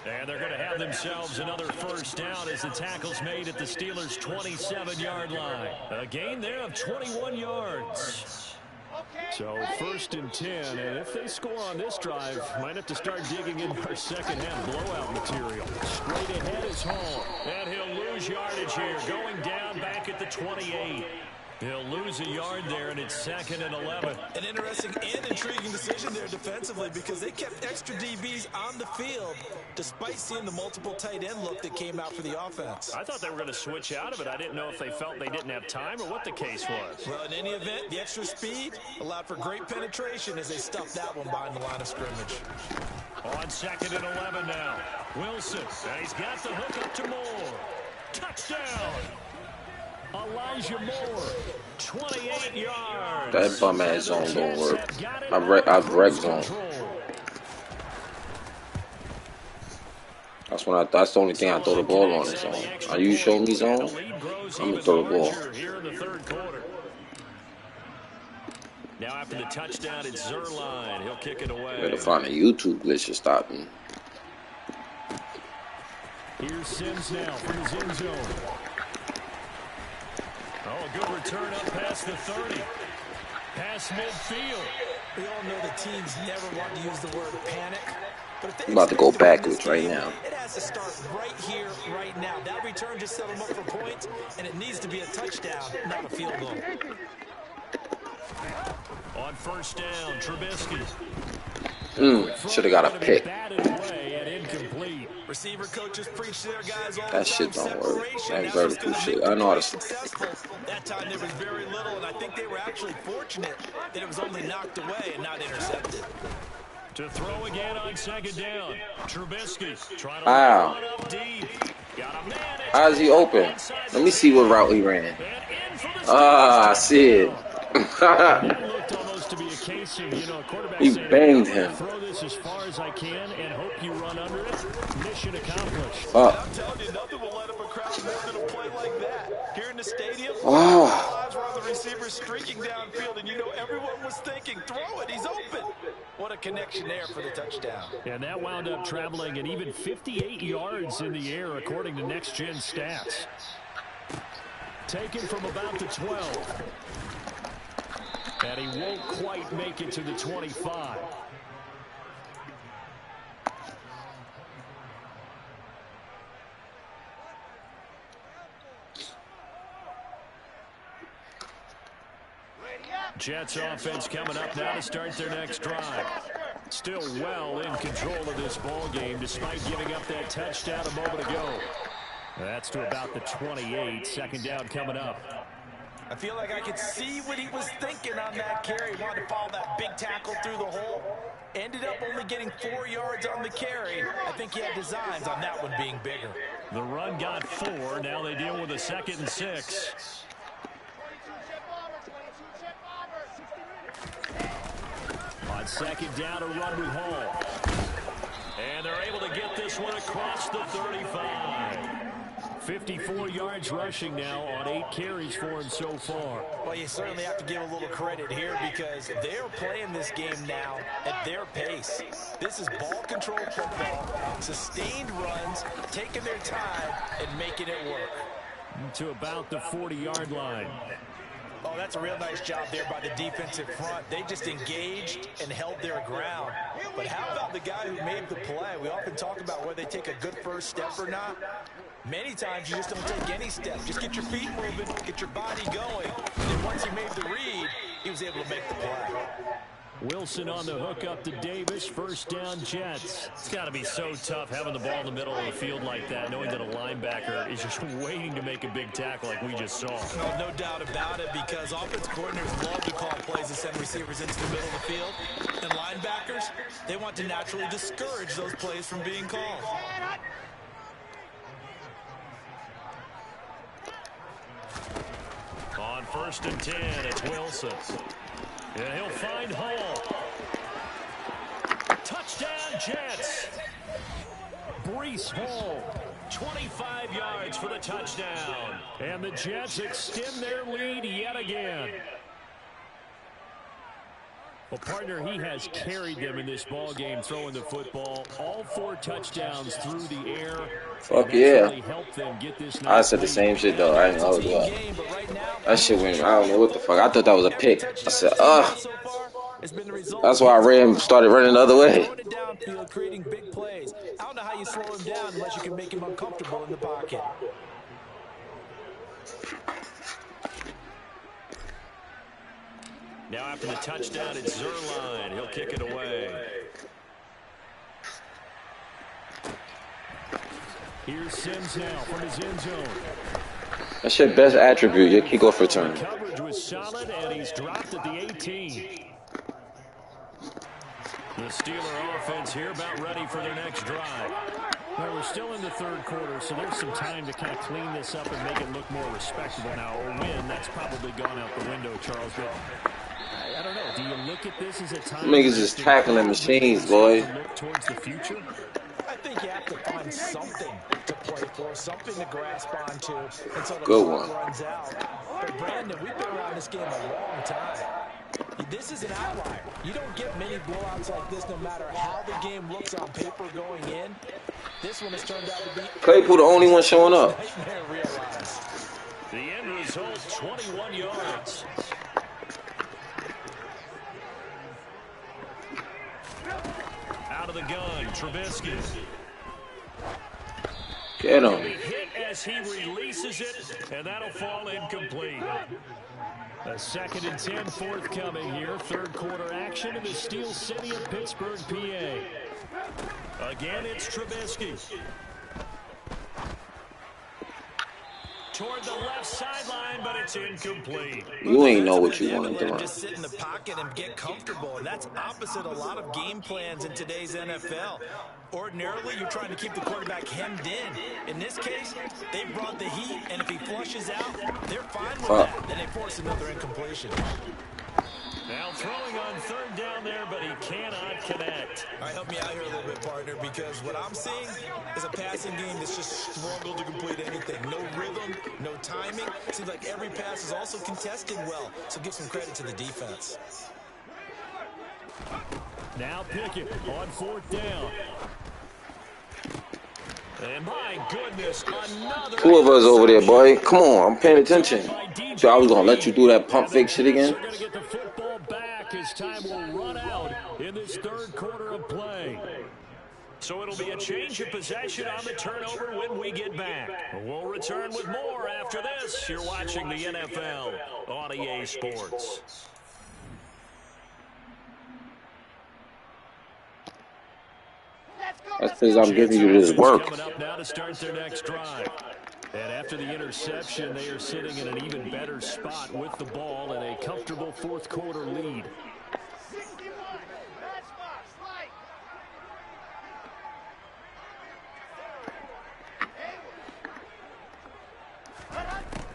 And they're going to have themselves another first down as the tackle's made at the Steelers' 27-yard line. A gain there of 21 yards. So 1st and 10, and if they score on this drive, might have to start digging in our second half blowout material. Straight ahead is Hall, and he'll lose yardage here, going down back at the 28. He'll lose a yard there, and it's 2nd and 11. An interesting and intriguing decision there defensively because they kept extra DBs on the field despite seeing the multiple tight end look that came out for the offense. I thought they were going to switch out of it. I didn't know if they felt they didn't have time or what the case was. Well, in any event, the extra speed allowed for great penetration as they stuffed that one behind the line of scrimmage. On 2nd and 11 now. Wilson, and he's got the hook up to Moore. Touchdown! Elijah Moore, 28 yards. That bum ass zone don't work. I've red zone. That's the only thing I throw the ball on is zone. Are you showing me zone? I'm gonna throw the ball. Here in the third quarter. Now after the touchdown, it's Zerline. He'll kick it away. Better find a YouTube glitch to stop me. Here's Sims now from his end zone. Oh, a good return up past the 30. Past midfield. We all know the teams never want to use the word panic. But if they I'm about to go backwards right now. It has to start right here, right now. That return just set them up for points, and it needs to be a touchdown, not a field goal. On first down, Trubisky. Should have got a pick. Receiver coaches preach to their guys all That shit don't work. That vertical shit. I know how to. That time there was very little, and I think they were actually fortunate that it was only knocked away and not intercepted. To throw again on second down. Trubisky trying to wow. How's he open? Let me see what route he ran. I see it. He banged him. Throw this as far as I can and hope you run under it. Mission accomplished. I'm telling you, nothing will let up a crowd more than a play like that. Here in the stadium, eyes were on the receiver streaking downfield, and you know everyone was thinking, throw it, he's open. What a connection there for the touchdown. And that wound up traveling an even 58 yards in the air, according to Next Gen Stats. Taken from about the 12. And he won't quite make it to the 25. Jets offense coming up now to start their next drive. Still well in control of this ball game despite giving up that touchdown a moment ago. That's to about the 28. Second down coming up. I feel like I could see what he was thinking on that carry. He wanted to follow that big tackle through the hole. Ended up only getting 4 yards on the carry. I think he had designs on that one being bigger. The run got 4. Now they deal with a 2nd and 6. On second down, a run with Hall. And they're able to get this one across the 35. 54 yards rushing now on 8 carries for him so far. Well, you certainly have to give a little credit here because they're playing this game now at their pace. This is ball control football, sustained runs, taking their time and making it work. To about the 40-yard line. Oh, that's a real nice job there by the defensive front. They just engaged and held their ground. But how about the guy who made the play? We often talk about whether they take a good first step or not. Many times you just don't take any step. Just get your feet moving, get your body going. And then once he made the read, he was able to make the play. Wilson on the hook up to Davis. First down, Jets. It's got to be so tough having the ball in the middle of the field like that, knowing that a linebacker is just waiting to make a big tackle like we just saw. No doubt about it, because offense coordinators love to call plays and send receivers into the middle of the field. And linebackers, they want to naturally discourage those plays from being called. On first and 10, it's Wilson. And he'll find Hall. Touchdown, Jets. Breece Hall, 25 yards for the touchdown. And the Jets extend their lead yet again. Well, partner, he has carried them in this ball game, throwing the football. All 4 touchdowns through the air. Fuck yeah. Really helped them get this. I said the same shit though. I didn't know that. That shit went. I don't know what the fuck. I thought that was a pick. I said, That's why I started running the other way. Downfield, creating big plays. I don't know how you slow him down unless you can make him uncomfortable in the pocket. Now after the touchdown, it's Zerline. He'll kick it away. Here's Sims now from his end zone. That's your best attribute, your kickoff return. Coverage was solid, and he's dropped at the 18. The Steeler offense here about ready for their next drive. Well, we're still in the third quarter, so there's some time to kind of clean this up and make it look more respectable now. A win, that's probably gone out the window, Charles. But I don't know. Do you look at this as a time? Niggas just tackling machines, boy. Look towards the future. I think think you have to find something to play for, something to grasp onto until the Good clock one. runs out. But, Brandon, we've been around this game a long time. This is an outlier. You don't get many blowouts like this no matter how the game looks on paper going in. This one has turned out to be Claypool the only one showing up. nightmare realized. The end result, 21 yards. Out of the gun, Trubisky. Get He'll him. be hit as he releases it, and that'll fall incomplete. A 2nd and 10 forthcoming here. Third quarter action in the Steel City of Pittsburgh, PA. Again, it's Trubisky. Toward the left sideline, but it's incomplete. You ain't know what you wanted to run. Just sit in the pocket and get comfortable, and that's opposite a lot of game plans in today's NFL. Ordinarily, you're trying to keep the quarterback hemmed in. In this case, they brought the heat, and if he flushes out, they're fine with that. Then they force another incompletion. Now throwing on 3rd down there, but he cannot connect. All right, help me out here a little bit, partner, because what I'm seeing is a passing game that's just struggled to complete anything. No rhythm, no timing. Seems like every pass is also contested well, so give some credit to the defense. Now Pickett on 4th down. And my goodness, another... 2 of us over there, boy. Come on, I'm paying attention. So I was going to let you do that pump fake shit again? They're going to get the football back as time will run out in this 3rd quarter of play. So it'll be a change of possession on the turnover when we get back. We'll return with more after this. You're watching the NFL on EA Sports. That's because I'm giving you this work. Coming up now to start their next drive. And after the interception, they are sitting in an even better spot with the ball and a comfortable 4th quarter lead.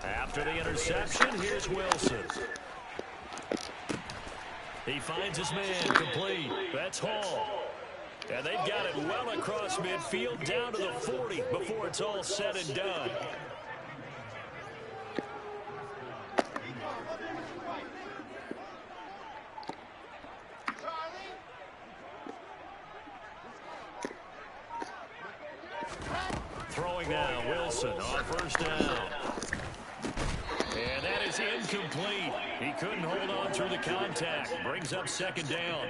After the interception, here's Wilson. He finds his man complete. That's Hall. And they've got it well across midfield down to the 40 before it's all said and done. Throwing now, Wilson on 1st down. And that is incomplete. He couldn't hold on through the contact. Brings up 2nd down.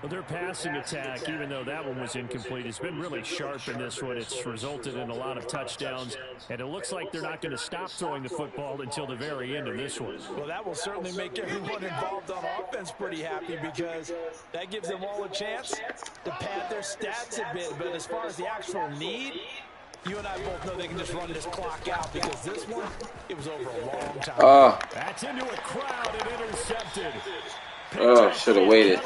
Well, their passing attack, even though that one was incomplete, has been really sharp in this one. It's resulted in a lot of touchdowns, and it looks like they're not going to stop throwing the football until the very end of this one. Well, that will certainly make everyone involved on offense pretty happy because that gives them all a chance to pad their stats a bit. But as far as the actual need, you and I both know they can just run this clock out because this one, it was over a long time. That's into a crowd and intercepted. Should have waited.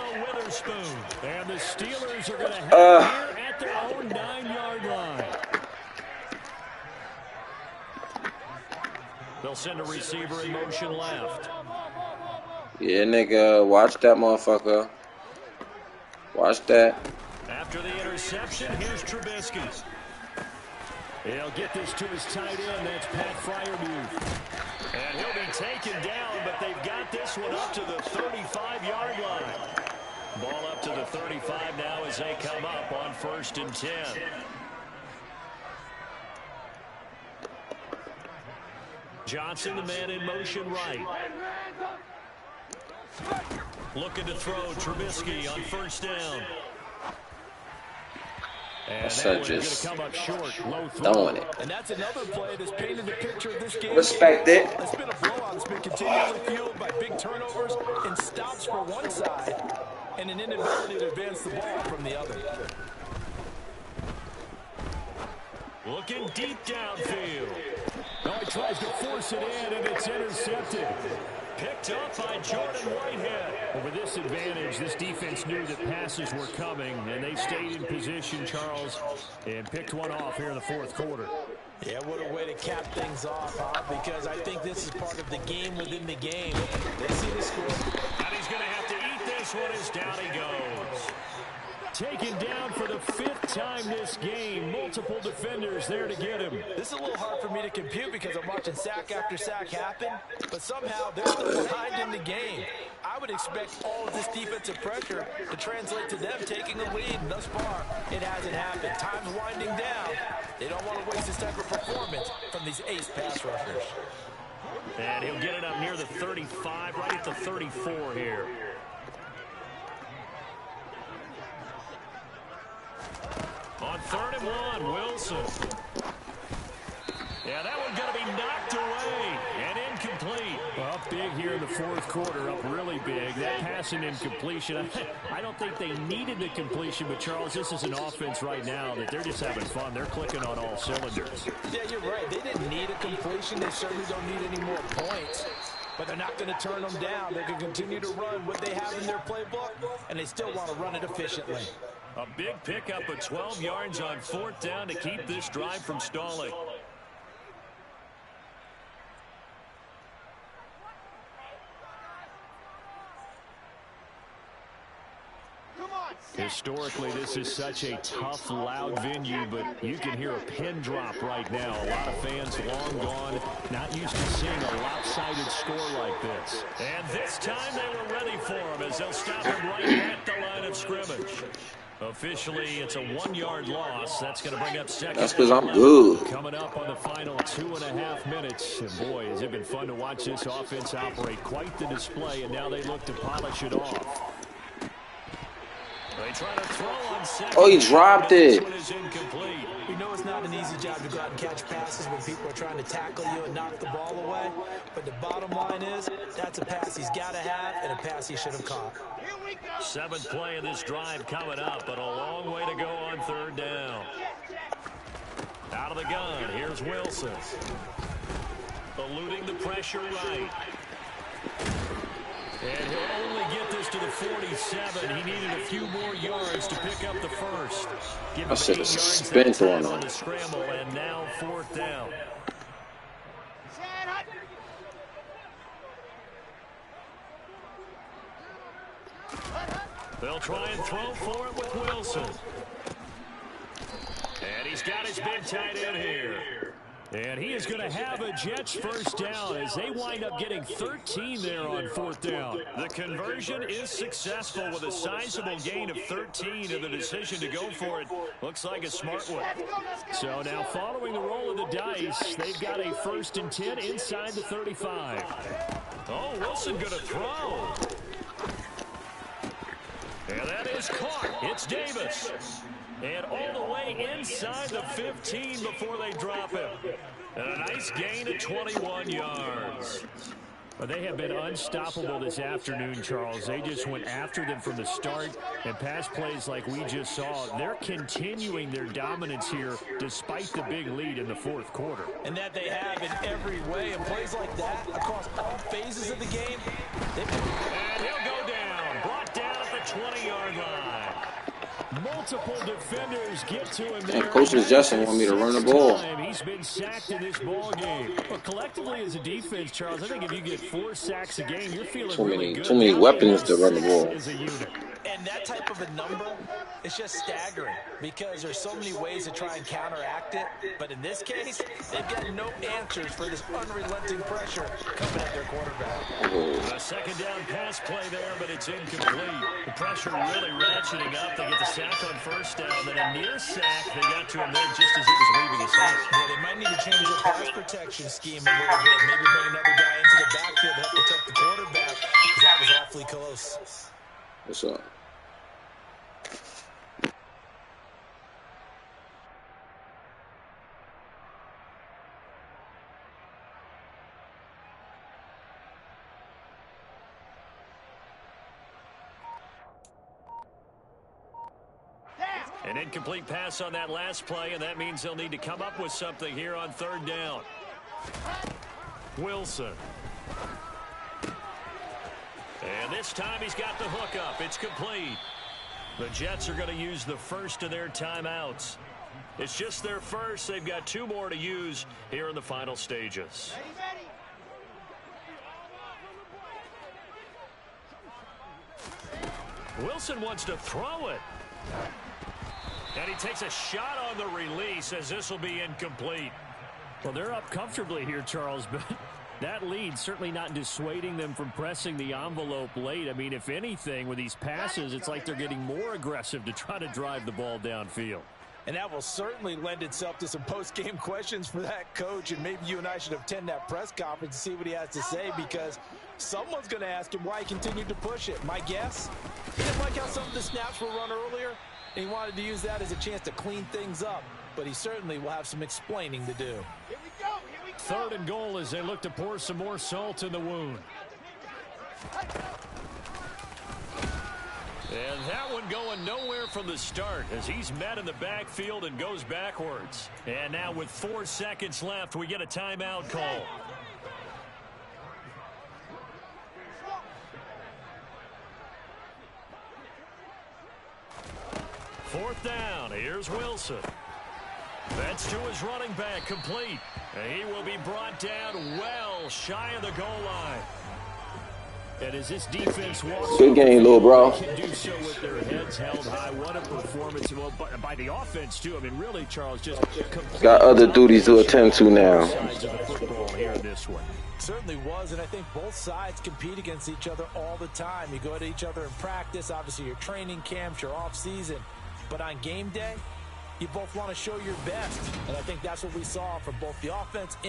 And the Steelers are going to have here at their own 9-yard line. They'll send a receiver in motion left. Yeah, nigga, watch that motherfucker. Watch that. After the interception, here's Trubisky. He'll get this to his tight end. That's Pat Freiermuth. And he'll be taken down, but they've got this one up to the 35-yard line. Ball up to the 35 now as they come up on 1st and 10. Johnson, the man in motion right. Looking to throw Trubisky on 1st down. And that just come up short, low throwing it. And that's another play that's painted the picture of this game. Respect it. It's been a blowout. It's been continually fueled by big turnovers and stops for one side and an inability to advance the ball from the other. Looking deep downfield. No, he tries to force it in, and it's intercepted. Picked up by Jordan Whitehead. Over this advantage, this defense knew that passes were coming, and they stayed in position, Charles, and picked one off here in the 4th quarter. Yeah, what a way to cap things off, huh? Because I think this is part of the game within the game. They see the score. And he's going to have to eat this one as down he goes. Taken down for the 5th time this game. Multiple defenders there to get him. This is a little hard for me to compute because I'm watching sack after sack happen, but somehow they're still behind in the game. I would expect all of this defensive pressure to translate to them taking the lead. And thus far, it hasn't happened. Time's winding down. They don't want to waste this type of performance from these ace pass rushers. And he'll get it up near the 35, right at the 34 here. On 3rd and 1, Wilson. Yeah, that one's going to be knocked away and incomplete. Well, up big here in the 4th quarter, up really big. That pass and incompletion. I don't think they needed the completion, but Charles, this is an offense right now that they're just having fun. They're clicking on all cylinders. Yeah, you're right. They didn't need a completion. They certainly don't need any more points. But they're not going to turn them down. They can continue to run what they have in their playbook, and they still want to run it efficiently. A big pickup of 12 yards on 4th down to keep this drive from stalling. Historically, this is such a tough, loud venue, but you can hear a pin drop right now. A lot of fans long gone, not used to seeing a lopsided score like this. And this time they were ready for him as they'll stop him right at the line of scrimmage. Officially, it's a 1-yard loss. That's going to bring up second. That's because I'm good. Coming up on the final 2.5 minutes. And boy, has it been fun to watch this offense operate. Quite the display, and now they look to polish it off. They try to throw on second. Oh, he dropped it. This one is incomplete. You know it's not an easy job to go out and catch passes when people are trying to tackle you and knock the ball away. But the bottom line is that's a pass he's got to have and a pass he should have caught. 7th play of this drive coming up, but a long way to go on 3rd down. Out of the gun, here's Wilson. Eluding the pressure right. And he'll only get this to the 47. He needed a few more yards to pick up the first. I should have spent on the scramble, and now 4th down. They'll try and throw for it with Wilson. And he's got his big tight end here. And he is going to have a Jets first down as they wind up getting 13 there on 4th down. The conversion is successful with a sizable gain of 13, and the decision to go for it looks like a smart one. So now following the roll of the dice, they've got a 1st and 10 inside the 35. Oh, Wilson going to throw. And that is caught. It's Davis. And all the way inside the 15 before they drop him. And a nice gain of 21 yards. Well, they have been unstoppable this afternoon, Charles. They just went after them from the start, and pass plays like we just saw. They're continuing their dominance here despite the big lead in the 4th quarter. And that they have in every way. And plays like that across all phases of the game. And he'll go down. Brought down at the 20-yard line. Multiple defenders get to him there. And Coach Justin want me to run the ball. He's been sacked in this ball game. But collectively as a defense, Charles, I think if you get 4 sacks a game, you're feeling really good. Too many weapons to run the ball. As a unit. And that type of a number is just staggering because there's so many ways to try and counteract it. But in this case, they've got no answers for this unrelenting pressure coming at their quarterback. A 2nd down pass play there, but it's incomplete. The pressure really ratcheting up. They get the sack on 1st down, then a near sack. They got to him there just as it was leaving his head. Yeah, they might need to change their pass protection scheme a little bit. Maybe bring another guy into the backfield to help protect the quarterback because that was awfully close. What's up? An incomplete pass on that last play, and that means they'll need to come up with something here on 3rd down. Wilson. And this time he's got the hook up. It's complete. The Jets are going to use the first of their timeouts. It's just their first. They've got 2 more to use here in the final stages. Wilson wants to throw it. And he takes a shot on the release as this will be incomplete. Well, they're up comfortably here, Charles, but that lead certainly not dissuading them from pressing the envelope late. I mean, if anything, with these passes, it's like they're getting more aggressive to try to drive the ball downfield. And that will certainly lend itself to some post-game questions for that coach, and maybe you and I should attend that press conference and see what he has to say, because someone's going to ask him why he continued to push it. My guess, he didn't like how some of the snaps were run earlier, and he wanted to use that as a chance to clean things up, but he certainly will have some explaining to do. Here we go. Here we go. 3rd and goal as they look to pour some more salt in the wound. And that one going nowhere from the start as he's met in the backfield and goes backwards. And now with 4 seconds left, we get a timeout call. Fourth down. Here's Wilson. That's to his running back, complete. And he will be brought down well shy of the goal line. And as this defense walks, good game, little bro. Can do so with their heads held high. What a performance! Well, by the offense too. I mean, really, Charles, just got other duties to attend to now. Sides of the football here in this one. Certainly was, and I think both sides compete against each other all the time. You go to each other in practice, obviously your training camps, your off season, but on game day, you both want to show your best, and I think that's what we saw from both the offense and